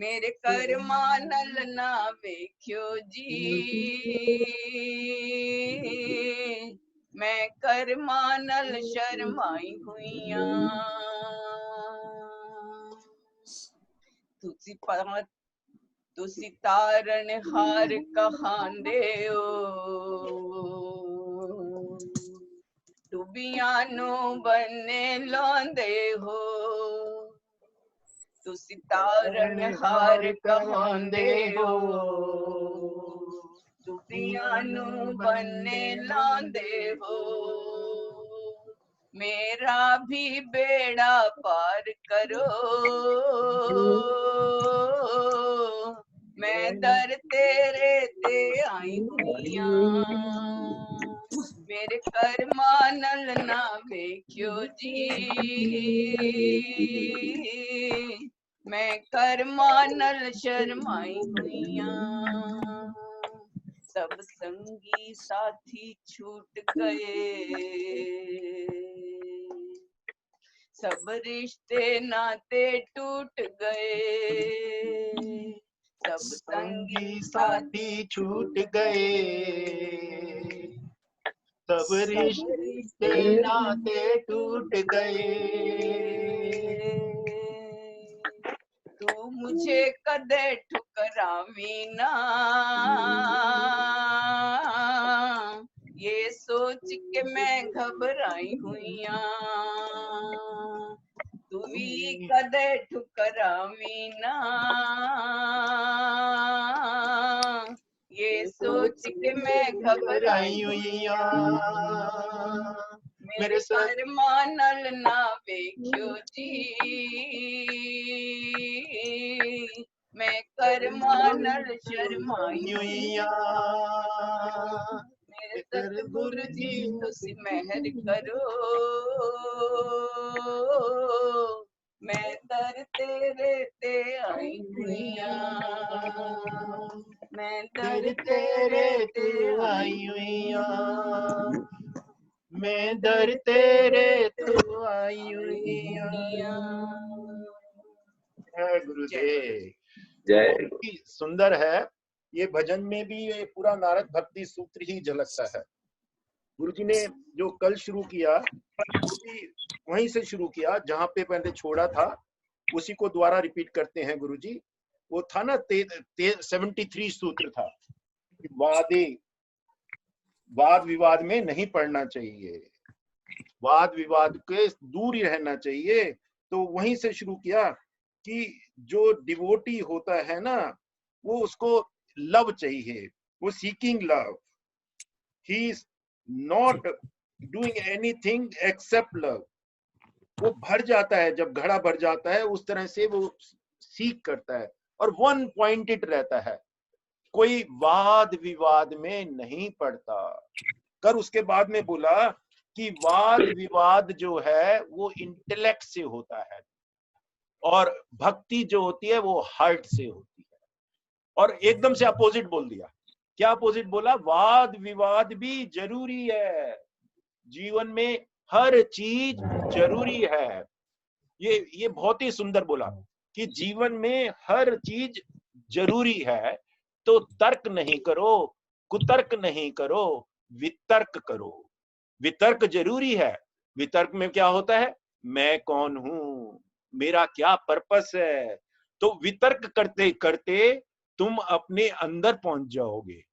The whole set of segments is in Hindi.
मेरे कर्मा नल ना वेख्यो जी, मैं कर्मा नल शर्माई हुईया। तुसी तारण हार कहांदे हो, डूबिया नू बन्ने लांदे हो। तुसी तारण हार कहांदे हो, डूबिया नू बन्ने लांदे हो। मेरा भी बेड़ा पार करो, मैं दर तेरे ते आई हुईया। मेरे कर्मा नल ना वेख्यो जी, मैं कर्मा नल शर्माई हुईया। सब संगी साथी छूट गए, सब रिश्ते नाते टूट गए। सब संगी साथी छूट गए, सब रिश्ते नाते टूट गए। तू मुझे कदे ठुकरावी ना, ये सोच के मैं घबराई हुईया। तू भी कदे ठुकरावी ना, ये सोच के मैं घबराई हुईया। मेरे कर्मा नल ना वेख्यो जी, मैं कर्मा नल शर्माई हुईया। मेरे सतगुरु जी तुसी मेहर करो, मैं दर तेरे ते आई हुईया। मैं दर तेरे ते आई हुईया। मैं दर तेरे तो आई हुईया। गुरुदेव जय बहुत ही सुंदर है। ये भजन में भी ये पूरा नारद भक्ति सूत्र ही झलकता है। गुरुजी ने जो कल शुरू किया वो भी वहीं से शुरू किया जहां पे पहले छोड़ा था, उसी को दोबारा रिपीट करते हैं गुरुजी। वो था ना 73 सूत्र था, वाद विवाद में नहीं पड़ना चाहिए, वाद विवाद के दूर ही रहना चाहिए। तो वहीं से शुरू किया कि जो डिवोटी होता है ना, वो उसको लव चाहिए, वो seeking love, he is not doing anything accept love. वो भर जाता है, जब घड़ा भर जाता है उस तरह से वो सीख करता है और वन पॉइंटेड रहता है, कोई वाद विवाद में नहीं पड़ता। कर उसके बाद में बोला कि वाद विवाद जो है वो इंटेलेक्ट से होता है और भक्ति जो होती है वो हार्ट से होती है। और एकदम से अपोजिट बोल दिया। क्या अपोजिट बोला? वाद विवाद भी जरूरी है, जीवन में हर चीज जरूरी है। ये बहुत ही सुंदर बोला कि जीवन में हर चीज जरूरी है। तो तर्क नहीं करो, कुतर्क नहीं करो, वितर्क करो। वितर्क जरूरी है। वितर्क में क्या होता है? मैं कौन हूं, मेरा क्या पर्पस है। तो वितर्क करते करते तुम अपने अंदर पहुंच जाओगे,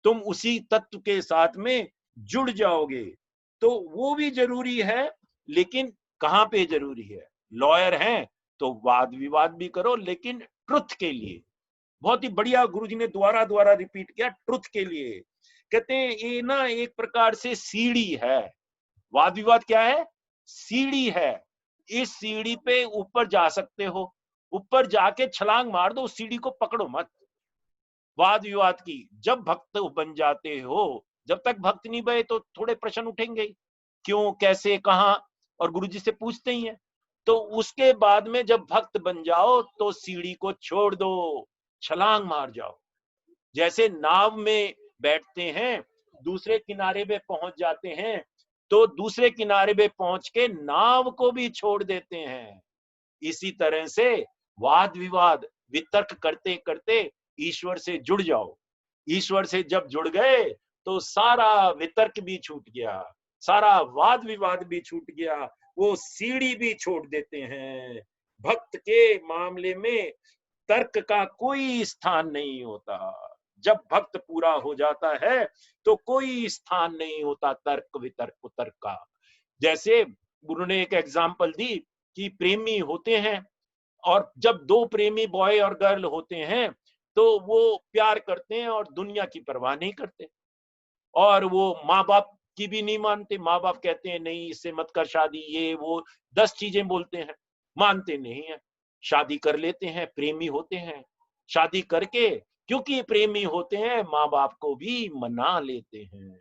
तुम उसी तत्व के साथ में जुड़ जाओगे। तो वो भी जरूरी है, लेकिन कहां पे जरूरी है? लॉयर हैं तो वाद विवाद भी करो, लेकिन ट्रुथ के लिए। बहुत ही बढ़िया गुरुजी ने दोबारा दोबारा रिपीट किया, ट्रुथ के लिए। कहते हैं ये ना एक प्रकार से सीढ़ी है। वाद विवाद क्या है? सीढ़ी है। इस सीढ़ी पे ऊपर जा सकते हो, ऊपर जाके छलांग मार दो, उस सीढ़ी को पकड़ो मत। वाद विवाद की जब भक्त बन जाते हो, जब तक भक्त नहीं बने तो थोड़े प्रश्न उठेंगे, क्यों, कैसे, कहां, और गुरुजी से पूछते ही हैं। तो उसके बाद में जब भक्त बन जाओ तो सीढ़ी को छोड़ दो, छलांग मार जाओ। जैसे नाव में बैठते हैं, दूसरे किनारे पे पहुंच जाते हैं, तो दूसरे किनारे पे पहुंच के नाव को भी छोड़ देते हैं। इसी तरह से वाद विवाद वितर्क करते करते ईश्वर से जुड़ जाओ। ईश्वर से जब जुड़ गए तो सारा वितर्क भी छूट गया, सारा वाद विवाद भी छूट गया, वो सीढ़ी भी छोड़ देते हैं। भक्त के मामले में तर्क का कोई स्थान नहीं होता। जब भक्त पूरा हो जाता है तो कोई स्थान नहीं होता तर्क वितर्क कुतर्क का। जैसे गुरु ने एक एग्जाम्पल दी कि प्रेमी होते हैं, और जब दो प्रेमी बॉय और गर्ल होते हैं तो वो प्यार करते हैं और दुनिया की परवाह नहीं करते, और वो माँ बाप की भी नहीं मानते। माँ बाप कहते हैं नहीं इससे मत कर शादी, ये वो 10 चीजें बोलते हैं, मानते नहीं है, शादी कर लेते हैं, प्रेमी होते हैं। शादी करके क्योंकि प्रेमी होते हैं माँ बाप को भी मना लेते हैं।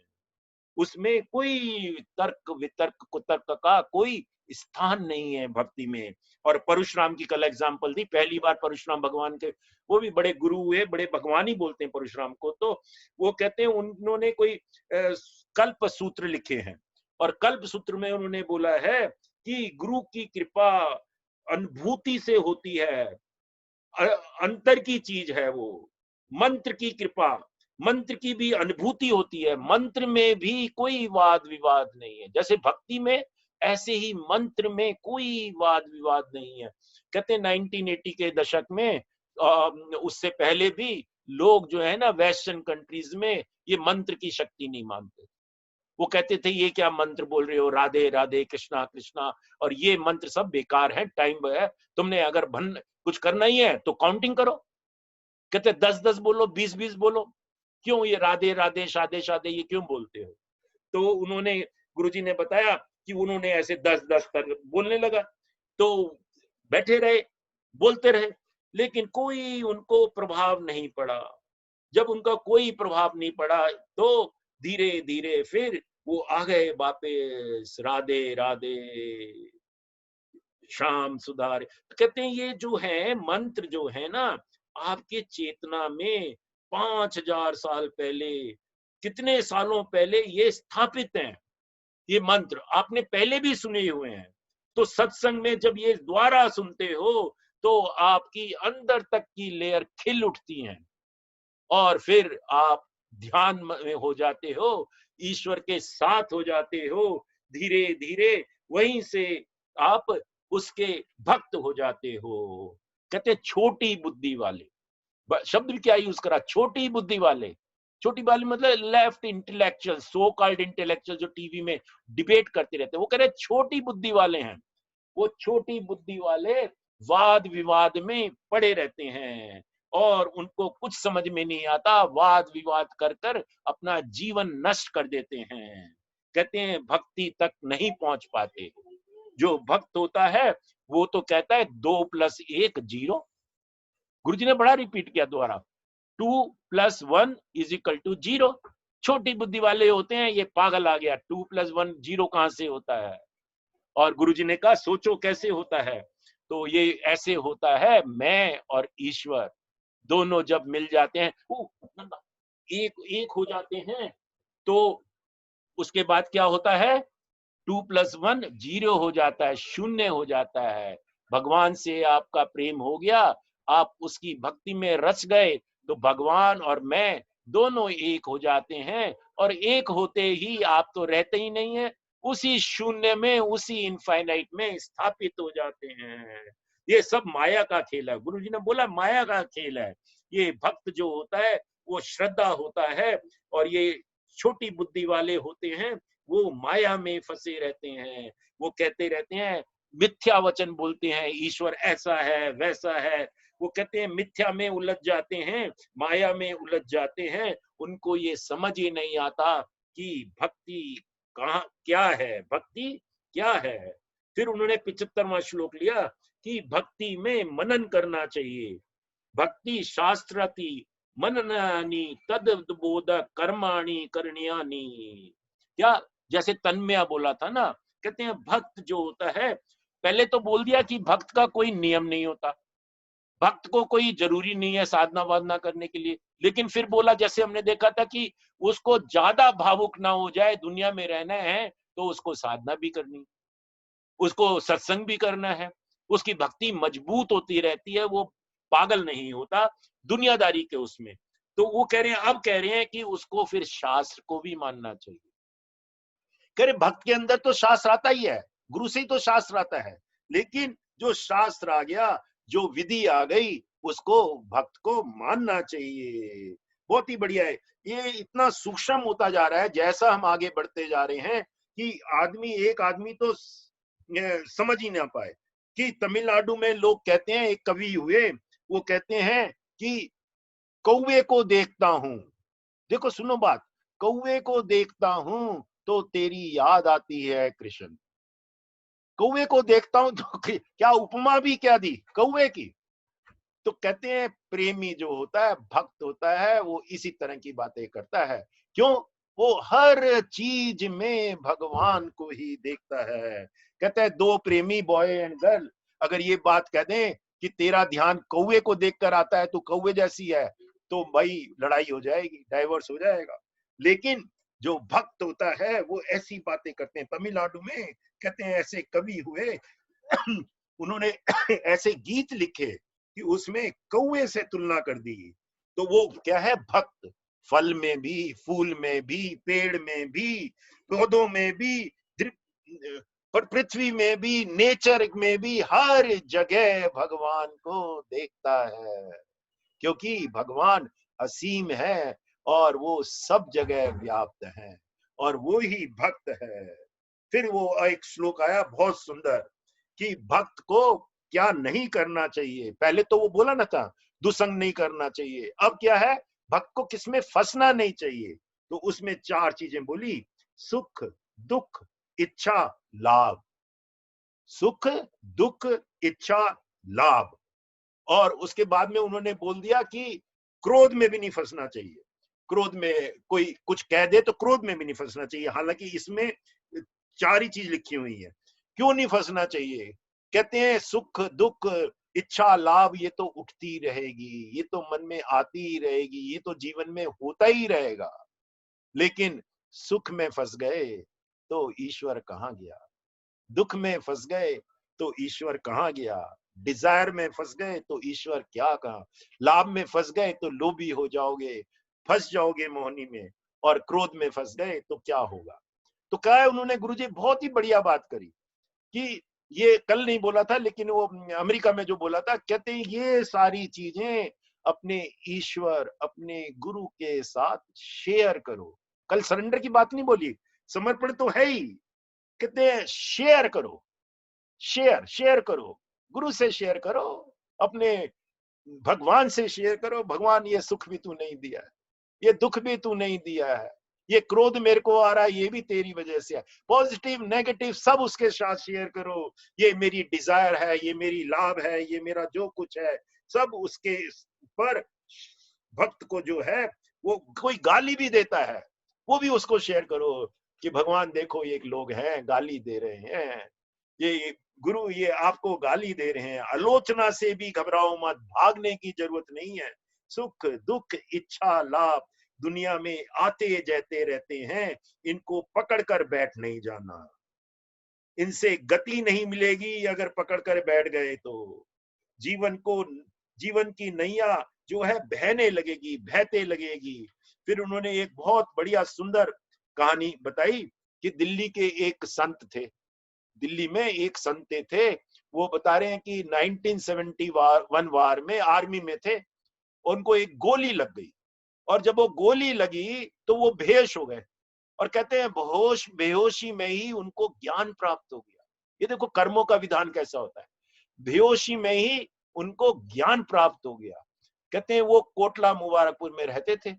उसमें कोई तर्क वितर्क कुतर्क का कोई स्थान नहीं है भक्ति में। और परशुराम की कल एग्जाम्पल दी, पहली बार परशुराम भगवान के, वो भी बड़े गुरु हुए, बड़े भगवान ही बोलते हैं परशुराम को, तो वो कहते हैं उन्होंने कोई कल्प सूत्र लिखे हैं, और कल्प सूत्र में उन्होंने बोला है कि गुरु की कृपा अनुभूति से होती है, अंतर की चीज है वो। मंत्र की कृपा, मंत्र की भी अनुभूति होती है, मंत्र में भी कोई वाद विवाद नहीं है। जैसे भक्ति में ऐसे ही मंत्र में कोई वाद विवाद नहीं है। कहते हैं 1980 के दशक में, उससे पहले भी लोग जो है ना वेस्टर्न कंट्रीज में ये मंत्र की शक्ति नहीं मानते। वो कहते थे ये क्या मंत्र बोल रहे हो, राधे राधे कृष्णा कृष्णा, और ये मंत्र सब बेकार है, टाइम है, तुमने अगर कुछ करना ही है तो काउंटिंग करो। कहते 10-10 बोलो, 20-20 बोलो, क्यों ये राधे राधे शादे शादे ये क्यों बोलते हो? तो उन्होंने, गुरुजी ने बताया कि उन्होंने ऐसे 10-10 तक बोलने लगा, तो बैठे रहे, बोलते रहे, लेकिन कोई उनको प्रभाव नहीं पड़ा। जब उनका कोई प्रभाव नहीं पड़ा तो धीरे धीरे फिर वो आ गए वापस, राधे राधे श्याम सुधार। कहते हैं ये जो है मंत्र जो है ना, आपके चेतना में 5000 साल पहले, कितने सालों पहले ये स्थापित हैं। ये मंत्र आपने पहले भी सुने हुए हैं। तो सत्संग में जब ये द्वारा सुनते हो तो आपकी अंदर तक की लेयर खिल उठती हैं, और फिर आप ध्यान में हो जाते हो, ईश्वर के साथ हो जाते हो। धीरे धीरे वहीं से आप उसके भक्त हो जाते हो। कहते छोटी बुद्धि वाले, शब्द भी क्या यूज करा, छोटी बुद्धि वाले। छोटी वाली मतलब left intellectual, so called intellectual, जो टीवी में डिबेट करते रहते हैं, वो कह रहे छोटी बुद्धि वाले हैं। वो छोटी बुद्धि वाले वाद विवाद में पड़े रहते हैं और उनको कुछ समझ में नहीं आता, वाद विवाद कर कर अपना जीवन नष्ट कर देते हैं। कहते हैं भक्ति तक नहीं पहुंच पाते। जो भक्त होता है वो तो कहता है 2 + 1 0। गुरुजी ने बड़ा रिपीट किया दोबारा, 2 + 1 = 0। छोटी बुद्धि वाले होते हैं, ये पागल आ गया, 2 + 1 0 कहां से होता है? और गुरुजी ने कहा सोचो कैसे होता है? तो ये ऐसे होता है, मैं और ईश्वर दोनों जब मिल जाते हैं, एक एक हो जाते हैं, तो उसके बाद क्या होता है? 2 + 1 0 हो जाता है, शून्य हो जाता है। भगवान से आपका प्रेम हो गया, आप उसकी भक्ति में रच गए, तो भगवान और मैं दोनों एक हो जाते हैं, और एक होते ही आप तो रहते ही नहीं है, उसी शून्य में, उसी इनफाइनाइट में स्थापित हो जाते हैं। ये सब माया का खेल है। गुरु जी ने बोला माया का खेल है। ये भक्त जो होता है वो श्रद्धा होता है, और ये छोटी बुद्धि वाले होते हैं वो माया में फंसे रहते हैं। वो कहते रहते हैं, मिथ्या वचन बोलते हैं, ईश्वर ऐसा है वैसा है। वो कहते हैं मिथ्या में उलझ जाते हैं, माया में उलझ जाते हैं। उनको ये समझ ही नहीं आता कि भक्ति कहाँ क्या है, भक्ति क्या है। फिर उन्होंने 75वां श्लोक लिया कि भक्ति में मनन करना चाहिए। भक्ति शास्त्राति मननानि तद बोध कर्माणि करण्यानि। क्या, जैसे तन्मया बोला था ना, कहते हैं भक्त जो होता है, पहले तो बोल दिया कि भक्त का कोई नियम नहीं होता, भक्त को कोई जरूरी नहीं है साधना वाधना करने के लिए। लेकिन फिर बोला, जैसे हमने देखा था कि उसको ज्यादा भावुक ना हो जाए, दुनिया में रहना है तो उसको साधना भी करनी, उसको सत्संग भी करना है, उसकी भक्ति मजबूत होती रहती है, वो पागल नहीं होता दुनियादारी के उसमें। तो वो कह रहे हैं, अब कह रहे हैं कि उसको फिर शास्त्र को भी मानना चाहिए। कह रहे भक्त के अंदर तो शास्त्र आता ही है, गुरु से ही तो शास्त्र आता है, लेकिन जो शास्त्र आ गया, जो विधि आ गई, उसको भक्त को मानना चाहिए। बहुत ही बढ़िया है। ये इतना सूक्ष्म होता जा रहा है जैसा हम आगे बढ़ते जा रहे हैं कि एक आदमी तो समझ ही ना पाए कि तमिलनाडु में लोग कहते हैं, एक कवि हुए, वो कहते हैं कि कौवे को देखता हूं, देखो सुनो बात, कौवे को देखता हूं तो तेरी याद आती है कृष्ण। कौवे को देखता हूं तो क्या उपमा भी क्या दी कौवे की। तो कहते हैं प्रेमी जो होता है, भक्त होता है, वो इसी तरह की बातें करता है। क्यों? वो हर चीज में भगवान को ही देखता है। कहता है दो प्रेमी बॉय एंड गर्ल अगर ये बात कह दें कि तेरा ध्यान कौवे को देखकर आता है, तो कौवे जैसी है, तो भाई लड़ाई हो जाएगी, डाइवोर्स हो जाएगा। लेकिन जो भक्त होता है वो ऐसी बातें करते हैं। तमिलनाडु में कहते हैं ऐसे कवि हुए उन्होंने ऐसे गीत लिखे कि उसमें कौवे से तुलना कर दी। तो वो क्या है? भक्त। फल में भी, फूल में भी, पेड़ में भी, पौधों में भी, पर पृथ्वी में भी, नेचर में भी, हर जगह भगवान को देखता है, क्योंकि भगवान असीम है और वो सब जगह व्याप्त है और वो ही भक्त है। फिर वो एक श्लोक आया बहुत सुंदर कि भक्त को क्या नहीं करना चाहिए। पहले तो वो बोला ना था दुसंग नहीं करना चाहिए, अब क्या है? भक्त को किसमें फंसना नहीं चाहिए। तो उसमें चार चीजें बोली, सुख, दुख, इच्छा, लाभ। सुख, दुख, इच्छा, लाभ। और उसके बाद में उन्होंने बोल दिया कि क्रोध में भी नहीं फंसना चाहिए। क्रोध में कोई कुछ कह दे तो क्रोध में भी नहीं फंसना चाहिए। हालांकि इसमें चार ही चीज लिखी हुई है। क्यों नहीं फंसना चाहिए? कहते हैं सुख, दुख, इच्छा, लाभ ये तो उठती रहेगी, ये तो मन में आती ही रहेगी, ये तो जीवन में होता ही रहेगा। लेकिन सुख में फंस गए तो ईश्वर कहाँ गया? दुख में फंस गए तो ईश्वर कहाँ गया? डिजायर में फंस गए तो ईश्वर क्या कहा? लाभ में फंस गए तो लोभी हो जाओगे, फंस जाओगे मोहनी में। और क्रोध में फंस गए तो क्या होगा? तो कहा है उन्होंने, गुरुजी बहुत ही बढ़िया बात करी कि ये कल नहीं बोला था लेकिन वो अमेरिका में जो बोला था, कहते हैं ये सारी चीजें अपने ईश्वर, अपने गुरु के साथ शेयर करो। कल सरेंडर की बात नहीं बोली, समर्पण तो है ही। कहते हैं शेयर करो, शेयर शेयर करो, गुरु से शेयर करो, अपने भगवान से शेयर करो। भगवान ये सुख भी तू नहीं दिया है, ये दुख भी तू नहीं दिया है, ये क्रोध मेरे को आ रहा है ये भी तेरी वजह से है। पॉजिटिव नेगेटिव सब उसके साथ शेयर करो। ये मेरी डिजायर है, ये मेरी लाभ है, ये मेरा जो कुछ है सब उसके पर। भक्त को जो है वो कोई गाली भी देता है वो भी उसको शेयर करो कि भगवान देखो ये लोग हैं गाली दे रहे हैं, ये गुरु ये आपको गाली दे रहे हैं, आलोचना से भी घबराओ मत, भागने की जरूरत नहीं है। सुख, दुख, इच्छा, लाभ दुनिया में आते जाते रहते हैं, इनको पकड़ कर बैठ नहीं जाना। इनसे गति नहीं मिलेगी अगर पकड़ कर बैठ गए तो। जीवन को, जीवन की नैया जो है बहने लगेगी, बहते लगेगी। फिर उन्होंने एक बहुत बढ़िया सुंदर कहानी बताई कि दिल्ली के एक संत थे, दिल्ली में एक संत थे, वो बता रहे हैं कि 1971 वार में आर्मी में थे, उनको एक गोली लग गई और जब वो गोली लगी तो वो बेहोश हो गए। और कहते हैं बेहोशी में ही उनको ज्ञान प्राप्त हो गया। ये देखो कर्मों का विधान कैसा होता है। बेहोशी में ही उनको ज्ञान प्राप्त हो गया। कहते हैं वो कोटला मुबारकपुर में रहते थे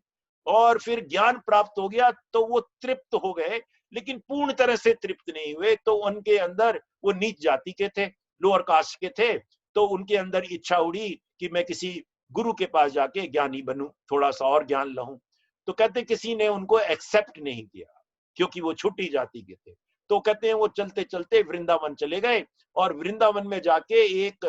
और फिर ज्ञान प्राप्त हो गया तो वो तृप्त हो गए, लेकिन पूर्ण तरह से तृप्त नहीं हुए। तो उनके अंदर, वो नीच जाति के थे, लोअर कास्ट के थे, तो उनके अंदर इच्छा उड़ी कि मैं किसी गुरु के पास जाके ज्ञानी बनूं, थोड़ा सा और ज्ञान लूं। तो कहते किसी ने उनको एक्सेप्ट नहीं किया क्योंकि वो छुट्टी जाति के थे। तो कहते हैं वो चलते चलते वृंदावन चले गए और वृंदावन में जाके एक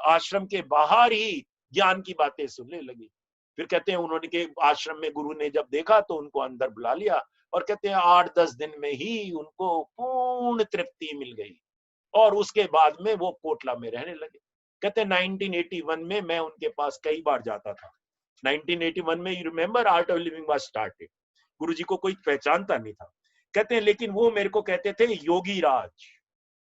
आश्रम के बाहर ही ज्ञान की बातें सुनने लगी। फिर कहते हैं उन्होंने के आश्रम में गुरु ने जब देखा तो उनको अंदर बुला लिया और कहते हैं 8-10 दिन में ही उनको पूर्ण तृप्ति मिल गई और उसके बाद में वो कोटला में रहने लगे। कहते 1981 में मैं उनके पास कई बार जाता था। 1981 में you remember Art of Living was started. गुरुजी को कोई पहचानता नहीं था। कहते हैं लेकिन वो मेरे को कहते थे योगी राज,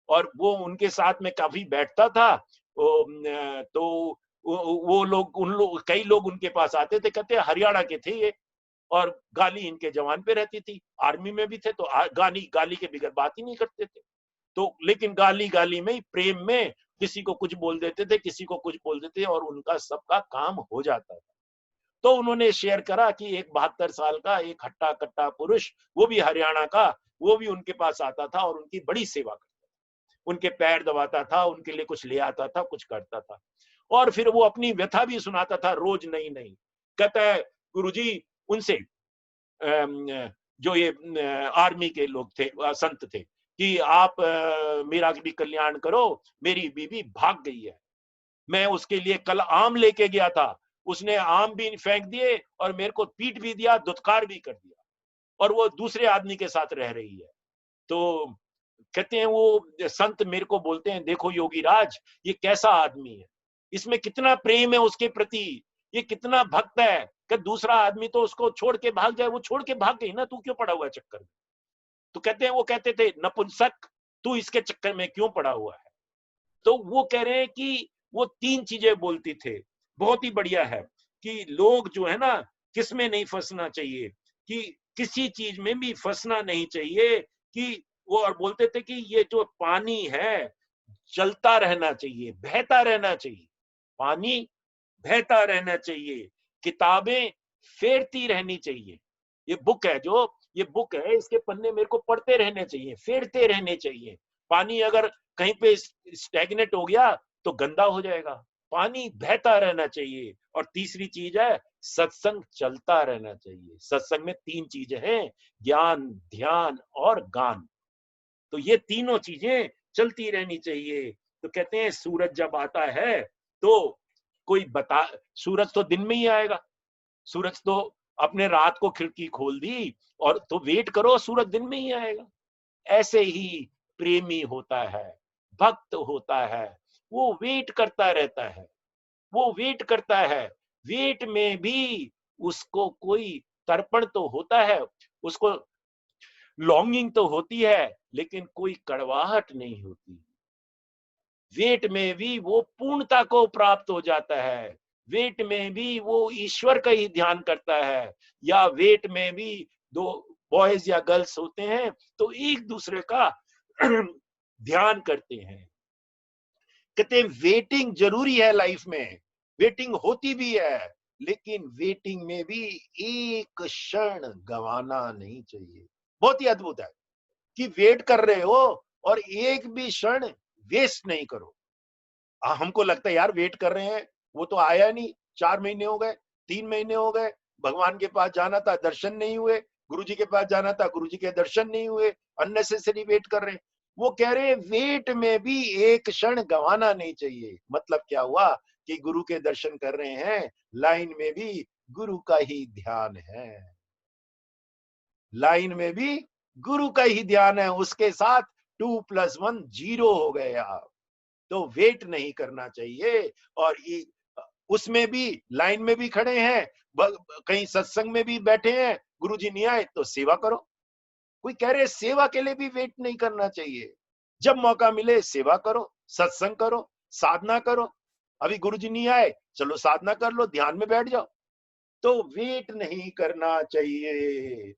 और वो उनके साथ में काफी बैठता था। तो वो लोग कई लोग उनके पास आते थे, कहते हरियाणा के थे ये, और गाली इनके जवान पे रहती थी, आर्मी में भी थे, तो गाली गाली के बिगड़ बात ही नहीं करते थे। तो लेकिन गाली गाली में, प्रेम में किसी को कुछ बोल देते थे, किसी को कुछ बोल देते थे, और उनका सबका काम हो जाता था। तो उन्होंने शेयर करा कि एक 72 साल का एक हट्टा कट्टा पुरुष, वो भी हरियाणा का, वो भी उनके पास आता था और उनकी बड़ी सेवा करता था, उनके पैर दबाता था, उनके लिए कुछ ले आता था, कुछ करता था, और फिर वो अपनी व्यथा भी सुनाता था रोज नई नई। कहता है गुरुजी उनसे जो ये आर्मी के लोग थे, संत थे, कि आप मेरा भी कल्याण करो, मेरी बीवी भाग गई है, मैं उसके लिए कल आम लेके गया था, उसने आम भी फेंक दिए और मेरे को पीट भी दिया, दुत्कार भी कर दिया, और वो दूसरे आदमी के साथ रह रही है। तो कहते हैं वो संत मेरे को बोलते हैं, देखो योगी राज, ये कैसा आदमी है, इसमें कितना प्रेम है उसके प्रति, ये कितना भक्त है, कि दूसरा आदमी तो उसको छोड़ के भाग जाए, वो छोड़ के भाग गई ना, तू क्यों पड़ा हुआ है चक्कर में। तो कहते हैं, वो कहते थे नपुंसक, तू इसके चक्कर में क्यों पड़ा हुआ है। तो वो कह रहे हैं कि वो 3 चीजें बोलती थे, बहुत ही बढ़िया है, कि लोग जो है ना, किसमें नहीं फंसना चाहिए, कि किसी चीज में भी फंसना नहीं चाहिए, कि वो और बोलते थे कि ये जो पानी है चलता रहना चाहिए, बहता रहना चाहिए, पानी बहता रहना चाहिए, किताबें फेरती रहनी चाहिए। ये बुक है, जो ये बुक है, इसके पन्ने मेरे को पढ़ते रहने चाहिए, फेरते रहने चाहिए। पानी अगर कहीं पे स्टैग्नेट हो गया तो गंदा हो जाएगा, पानी बहता रहना चाहिए। और तीसरी चीज है सत्संग चलता रहना चाहिए। सत्संग में 3 चीजें हैं, ज्ञान, ध्यान और गान। तो ये तीनों चीजें चलती रहनी चाहिए। तो कहते हैं सूरज जब आता है तो कोई बता, सूरज तो दिन में ही आएगा, सूरज तो अपने रात को खिड़की खोल दी और तो वेट करो, सूरज दिन में ही आएगा। ऐसे ही प्रेमी होता है, भक्त होता है, वो वेट करता रहता है, वो वेट करता है। वेट में भी उसको कोई तर्पण तो होता है, उसको लॉन्गिंग तो होती है, लेकिन कोई कड़वाहट नहीं होती। वेट में भी वो पूर्णता को प्राप्त हो जाता है, वेट में भी वो ईश्वर का ही ध्यान करता है। या वेट में भी दो बॉयज या गर्ल्स होते हैं तो एक दूसरे का ध्यान करते हैं। कहते हैं वेटिंग जरूरी है लाइफ में, वेटिंग होती भी है, लेकिन वेटिंग में भी एक क्षण गंवाना नहीं चाहिए। बहुत ही अद्भुत है कि वेट कर रहे हो और एक भी क्षण वेस्ट नहीं करो। हमको लगता है यार वेट कर रहे हैं, वो तो आया नहीं, 4 महीने हो गए, 3 महीने हो गए, भगवान के पास जाना था, दर्शन नहीं हुए, गुरुजी के पास जाना था, गुरुजी के दर्शन नहीं हुए, अननेसेसरी वेट कर रहे हैं। वो कह रहे हैं वेट में भी एक क्षण गंवाना नहीं चाहिए। मतलब क्या हुआ कि गुरु के दर्शन कर रहे हैं, लाइन में भी गुरु का ही ध्यान है, लाइन में भी गुरु का ही ध्यान है, उसके साथ 2+1 0 हो गए आप। तो वेट नहीं करना चाहिए। और उसमें भी लाइन में भी खड़े हैं, कहीं सत्संग में भी बैठे हैं, गुरुजी नहीं आए तो सेवा करो। कोई कह रहे सेवा के लिए भी वेट नहीं करना चाहिए, जब मौका मिले सेवा करो, सत्संग करो, साधना करो। अभी गुरुजी नहीं आए, चलो साधना कर लो, ध्यान में बैठ जाओ। तो वेट नहीं करना चाहिए।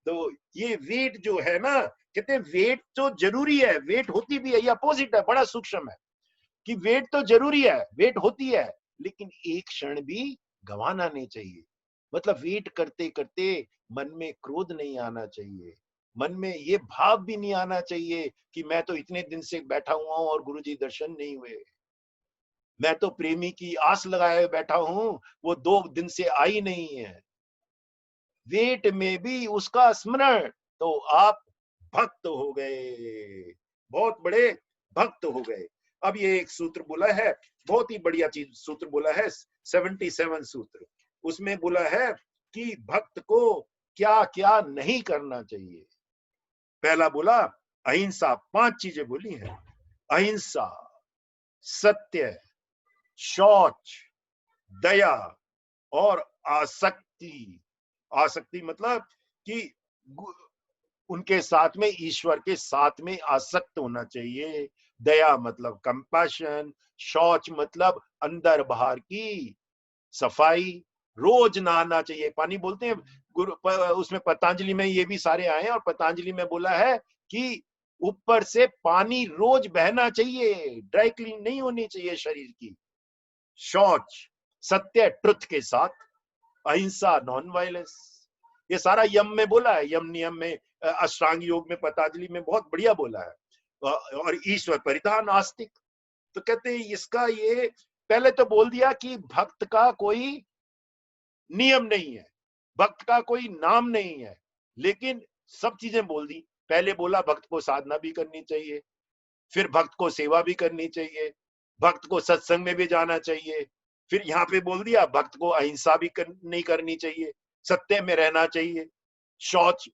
तो ये वेट जो है ना, कहते हैं वेट तो जरूरी है, वेट होती भी है, ये अपोजिट है, बड़ा सूक्ष्म है कि वेट तो जरूरी है, वेट होती है, लेकिन एक क्षण भी गंवाना नहीं चाहिए। मतलब वेट करते करते मन में क्रोध नहीं आना चाहिए, मन में ये भाव भी नहीं आना चाहिए कि मैं तो इतने दिन से बैठा हुआ हूं और गुरुजी दर्शन नहीं हुए, मैं तो प्रेमी की आस लगाए बैठा हूं, वो 2 दिन से आई नहीं है। वेट में भी उसका स्मरण, तो आप भक्त हो गए, बहुत बड़े भक्त हो गए। अब ये एक सूत्र बोला है, बहुत ही बढ़िया चीज सूत्र बोला है, 77 सूत्र। उसमें बोला है कि भक्त को क्या क्या नहीं करना चाहिए। पहला बोला अहिंसा, 5 चीजें बोली हैं। अहिंसा, सत्य, शौच, दया और आसक्ति। आसक्ति मतलब कि उनके साथ में, ईश्वर के साथ में आसक्त होना चाहिए। दया मतलब कंपैशन, शौच मतलब अंदर बाहर की सफाई, रोज नहाना चाहिए। पानी बोलते हैं उसमें पतंजलि में ये भी सारे आए हैं, और पतंजलि में बोला है कि ऊपर से पानी रोज बहना चाहिए, ड्राई क्लीन नहीं होनी चाहिए शरीर की। शौच, सत्य ट्रुथ के साथ, अहिंसा नॉन वायलेंस, ये सारा यम में बोला है, यम नियम में, अष्टांग योग में, पतंजलि में बहुत बढ़िया बोला है। और ईश्वर परिधान आस्तिक। तो कहते हैं इसका ये पहले तो बोल दिया कि भक्त का कोई नियम नहीं है, भक्त का कोई नाम नहीं है, लेकिन सब चीजें बोल दी। पहले बोला भक्त को साधना भी करनी चाहिए, फिर भक्त को सेवा भी करनी चाहिए, भक्त को सत्संग में भी जाना चाहिए, फिर यहाँ पे बोल दिया भक्त को अहिंसा भी नहीं करनी चाहिए, सत्य में रहना चाहिए, शौच,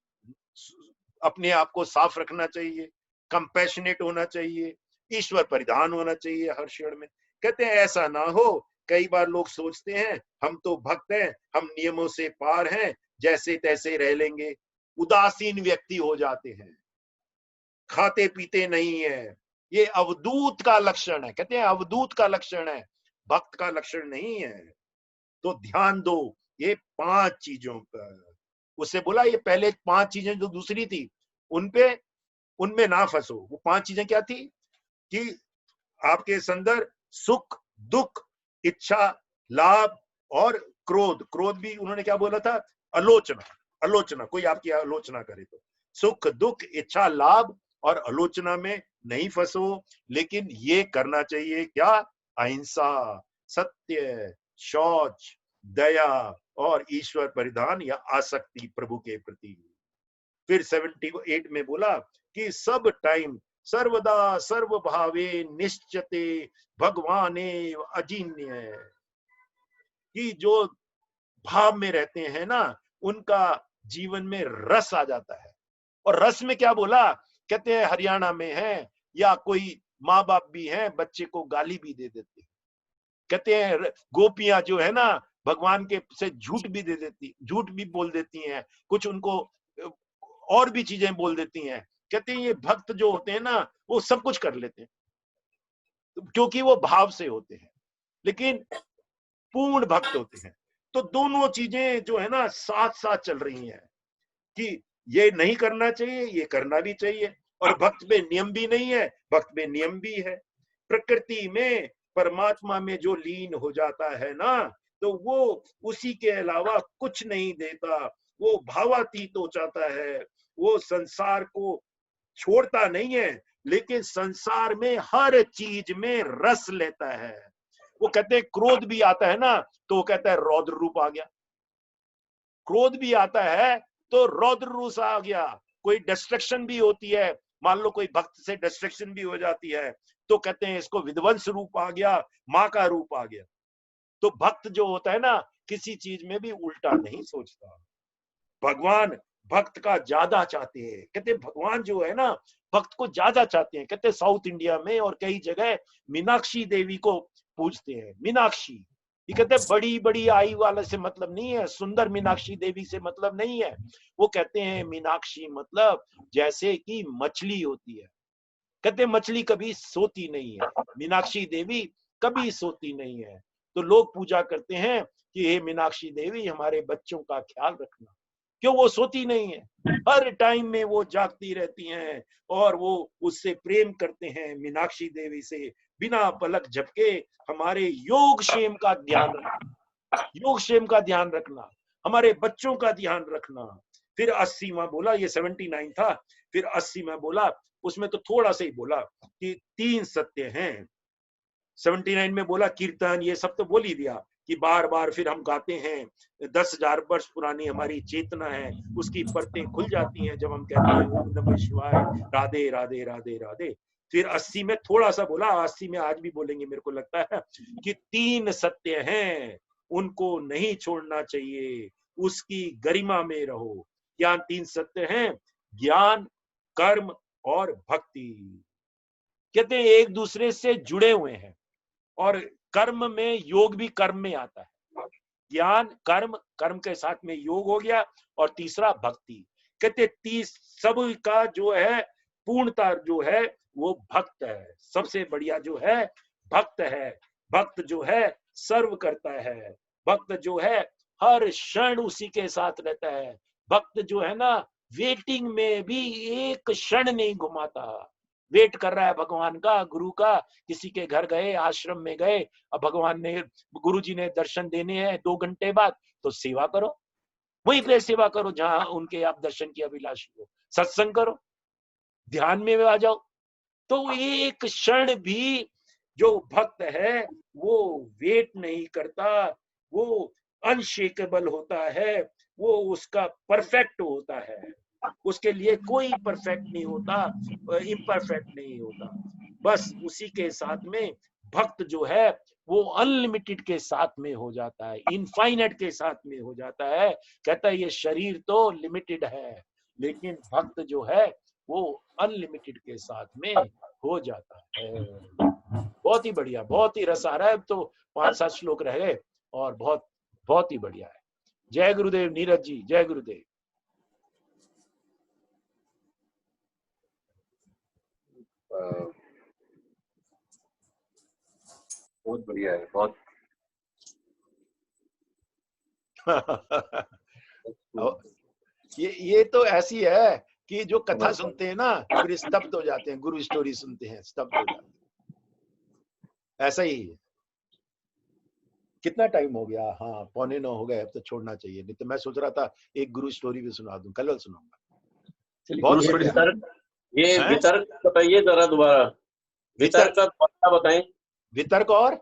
अपने आप को साफ रखना चाहिए, कंपैशनेट होना चाहिए, ईश्वर परिधान होना चाहिए हर क्षण में। कहते हैं ऐसा ना हो, कई बार लोग सोचते हैं हम तो भक्त हैं, हम नियमों से पार हैं, जैसे तैसे रह लेंगे, उदासीन व्यक्ति हो जाते हैं, खाते पीते नहीं है। ये अवधूत का लक्षण है, कहते हैं अवधूत का लक्षण है, भक्त का लक्षण नहीं है। तो ध्यान दो ये 5 चीजों पर। उससे बोला ये पहले 5 चीजें जो दूसरी थी उनपे, उनमें ना फंसो। वो 5 चीजें क्या थी कि आपके अंदर सुख, दुख, इच्छा, लाभ और क्रोध। क्रोध भी उन्होंने क्या बोला था? आलोचना। आलोचना, कोई आपकी आलोचना करे तो। सुख, दुख, इच्छा, लाभ और आलोचना में नहीं फंसो, लेकिन ये करना चाहिए क्या? अहिंसा, सत्य, शौच, दया और ईश्वर परिधान या आसक्ति प्रभु के प्रति। फिर 78 में बोला कि सब टाइम सर्वदा सर्वभावे निश्चते भगवाने अजिन्य, कि जो भाव में रहते हैं ना उनका जीवन में रस आ जाता है। और रस में क्या बोला? कहते हैं हरियाणा में है या कोई माँ बाप भी हैं, बच्चे को गाली भी दे देते हैं। कहते हैं गोपियां जो है ना भगवान के से झूठ भी दे देती, झूठ भी बोल देती हैं, कुछ उनको और भी चीजें बोल देती हैं। कहते हैं ये भक्त जो होते हैं ना वो सब कुछ कर लेते हैं क्योंकि वो भाव से होते हैं, लेकिन पूर्ण भक्त होते हैं। तो दोनों चीजें जो है ना साथ साथ चल रही हैं कि ये नहीं करना चाहिए, ये करना भी चाहिए। और भक्त में नियम भी नहीं है, भक्त में नियम भी है। प्रकृति में परमात्मा में जो लीन हो जाता है ना, तो वो उसी के अलावा कुछ नहीं देता, वो भावातीत हो जाता है, वो संसार को छोड़ता नहीं है, लेकिन संसार में हर चीज में रस लेता है। वो कहते हैं क्रोध भी आता है ना तो वो कहता है रौद्र रूप आ गया, क्रोध भी आता है तो रौद्र रूप आ गया। कोई डिस्ट्रक्शन भी होती है, मान लो कोई भक्त से डिस्ट्रक्शन भी हो जाती है तो कहते हैं इसको विध्वंस रूप आ गया, माँ का रूप आ गया। तो भक्त जो होता है ना किसी चीज में भी उल्टा नहीं सोचता। भगवान भक्त का ज्यादा चाहते हैं। कहते भगवान जो है ना भक्त को ज्यादा चाहते हैं। कहते साउथ इंडिया में और कई जगह मीनाक्षी देवी को पूजते हैं। मीनाक्षी, ये कहते बड़ी बड़ी आई वाले से मतलब नहीं है, सुंदर मीनाक्षी देवी से मतलब नहीं है। वो कहते हैं मीनाक्षी मतलब जैसे कि मछली होती है। कहते मछली कभी सोती नहीं है, मीनाक्षी देवी कभी सोती नहीं है। तो लोग पूजा करते हैं कि हे मीनाक्षी देवी हमारे बच्चों का ख्याल रखना। क्यों? वो सोती नहीं है, हर टाइम में वो जागती रहती हैं और वो उससे प्रेम करते हैं, मीनाक्षी देवी से। बिना पलक झपके हमारे योगक्षेम का ध्यान रखना, योगक्षेम का ध्यान रखना, हमारे बच्चों का ध्यान रखना। फिर 80वां बोला, ये 79 था, फिर 80वां बोला, उसमें तो थोड़ा सा ही बोला कि 3 सत्य हैं। 79 में बोला कीर्तन, ये सब तो बोल ही दिया कि बार बार फिर हम गाते हैं। 10,000 वर्ष पुरानी हमारी चेतना है, उसकी परतें खुल जाती हैं जब हम कहते हैं ओम नमः शिवाय, राधे राधे राधे राधे। फिर 80 में थोड़ा सा बोला, 80 में आज भी बोलेंगे मेरे को लगता है, कि 3 सत्य हैं, उनको नहीं छोड़ना चाहिए, उसकी गरिमा में रहो। ज्ञान 3 सत्य हैं, ज्ञान, कर्म और भक्ति। कहते हैं एक दूसरे से जुड़े हुए हैं। और कर्म में योग भी कर्म में आता है। ज्ञान कर्म, कर्म के साथ में योग हो गया, और तीसरा भक्ति। कहते 30 सब का जो है पूर्णता जो है वो भक्त है। सबसे बढ़िया जो है भक्त है। भक्त जो है सर्व करता है। भक्त जो है हर क्षण उसी के साथ रहता है। भक्त जो है ना वेटिंग में भी एक क्षण नहीं घुमाता। वेट कर रहा है भगवान का, गुरु का। किसी के घर गए, आश्रम में गए, अब भगवान ने, गुरु जी ने दर्शन देने हैं 2 घंटे बाद, तो सेवा करो, वहीं पे सेवा करो जहां उनके आप दर्शन की अभिलाषी हो। सत्संग करो, ध्यान में आ जाओ। तो एक क्षण भी जो भक्त है वो वेट नहीं करता, वो अनशेकेबल होता है, वो उसका परफेक्ट होता है। उसके लिए कोई परफेक्ट नहीं होता, इम्परफेक्ट नहीं होता। बस उसी के साथ में भक्त जो है वो अनलिमिटेड के साथ में हो जाता है, इनफाइनाइट के साथ में हो जाता है। कहता है ये शरीर तो लिमिटेड है, लेकिन भक्त जो है वो अनलिमिटेड के साथ में हो जाता है। बहुत ही बढ़िया, बहुत ही रस आ रहा है। अब तो 5-7 श्लोक रह गए और बहुत बहुत ही बढ़िया है। जय गुरुदेव नीरज जी, जय गुरुदेव। बहुत बढ़िया है, बहुत। ये तो ऐसी है कि जो कथा सुनते हैं ना फिर स्तब्ध हो जाते हैं, गुरु स्टोरी सुनते हैं स्तब्ध हो जाते हैं। ऐसा ही है। कितना टाइम हो गया? हाँ 8:45 हो गए, अब तो छोड़ना चाहिए। नहीं तो मैं सोच रहा था एक गुरु स्टोरी भी सुना दूं, कल सुनाऊंगा। बहुत ये बढ़िया। वितर्क बताइए जरा दोबारा। वितर्क का दोबारा बताएं। वितर्क और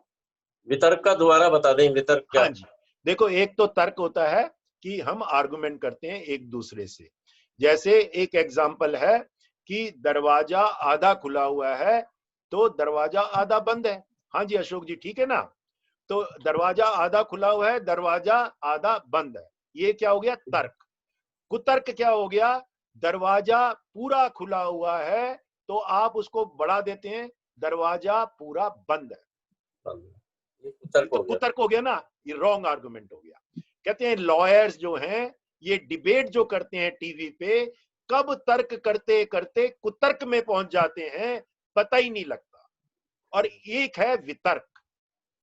वितर्क का दोबारा बता दें, वितर्क क्या? हाँ जी, देखो एक तो तर्क होता है कि हम आर्गुमेंट करते हैं एक दूसरे से। जैसे एक एग्जाम्पल है कि दरवाजा आधा खुला हुआ है तो दरवाजा आधा बंद है। हाँ जी अशोक जी, ठीक है ना? तो दरवाजा आधा खुला हुआ है, दरवाजा आधा बंद है, ये क्या हो गया? तर्क। कुतर्क क्या हो गया? दरवाजा पूरा खुला हुआ है तो आप उसको बढ़ा देते हैं, दरवाजा पूरा बंद है, ये तो कुतर्क हो गया ना, ये रॉन्ग आर्गुमेंट हो गया। कहते हैं लॉयर्स जो हैं ये डिबेट जो करते हैं टीवी पे, कब तर्क करते करते कुतर्क में पहुंच जाते हैं पता ही नहीं लगता। और एक है वितर्क,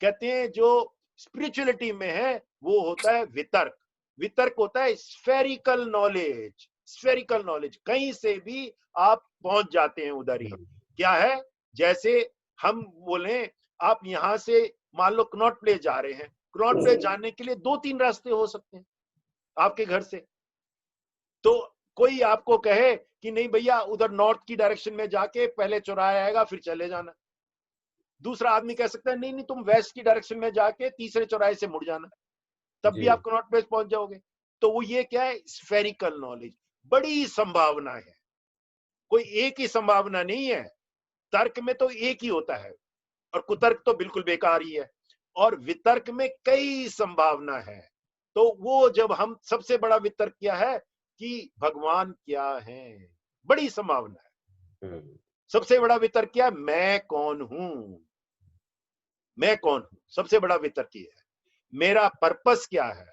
कहते हैं जो स्पिरिचुअलिटी में है वो होता है वितर्क। वितर्क होता है स्फेरिकल नॉलेज। स्फेरिकल नॉलेज कहीं से भी आप पहुंच जाते हैं उधर ही। क्या है? जैसे हम बोले आप यहां से मान लो कनॉट प्लेस जा रहे हैं, कनॉट प्लेस जाने के लिए 2-3 रास्ते हो सकते हैं आपके घर से। तो कोई आपको कहे कि नहीं भैया उधर नॉर्थ की डायरेक्शन में जाके पहले चौराहा आएगा फिर चले जाना। दूसरा आदमी कह सकता है नहीं नहीं तुम वेस्ट की डायरेक्शन में जाके तीसरे चौराहे से मुड़ जाना, तब भी आप कनॉट प्लेस पहुंच जाओगे। तो वो ये क्या है? Spherical knowledge. बड़ी संभावना है, कोई एक ही संभावना नहीं है। तर्क में तो एक ही होता है और कुतर्क तो बिल्कुल बेकार ही है, और वितर्क में कई संभावना है। तो वो जब हम सबसे बड़ा वितर्क क्या है कि भगवान क्या है, बड़ी संभावना है। सबसे बड़ा वितर्क क्या है? मैं कौन हूं, मैं कौन हूं, सबसे बड़ा वितर्क ये है। मेरा पर्पस क्या है?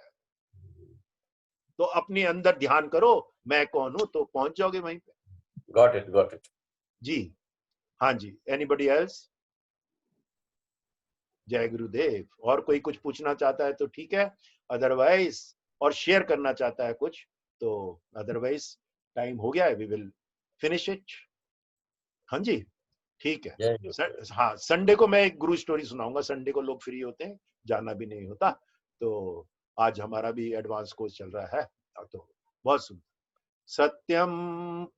तो अपने अंदर ध्यान करो मैं कौन हूं तो पहुंच जाओगे वहीं पे। गॉट इट, गॉट इट जी हाँ जी। Anybody else? जय गुरुदेव। और कोई कुछ पूछना चाहता है तो ठीक है, अदरवाइज और शेयर करना चाहता है कुछ तो अदरवाइज टाइम हो गया है, वी विल फिनिश इट। हाँ जी ठीक है। हाँ संडे को मैं एक गुरु स्टोरी सुनाऊंगा, संडे को लोग फ्री होते हैं, जाना भी नहीं होता। तो आज हमारा भी एडवांस कोर्स चल रहा है तो बहुत सुंदर। सत्यम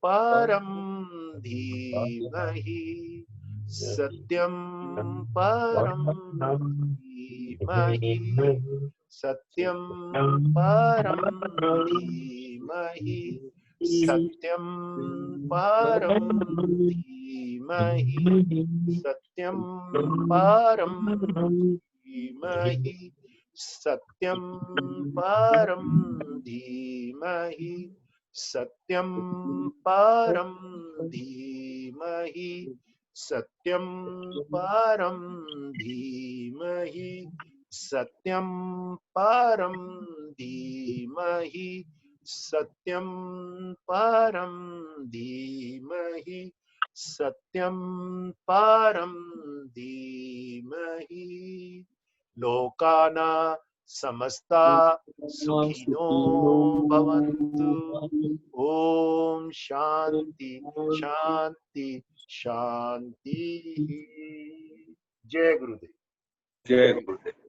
परम धीमहि, सत्यम परम धीमहि, सत्यम परम धीमहि, सत्यम परम धीमहि, सत्यम परम धीमहि, सत्यम परम धीमहि, सत्यम परम धीमहि, सत्यम परम धीमहि। धीमहि सत्यं परं धीमहि सत्यं परं धीमहि सत्यं परं धीमहि लोकाना समस्ता सुखिनो भवन्तु। ओम शांति शांति शांति। जय गुरुदेव। जय गुरुदेव।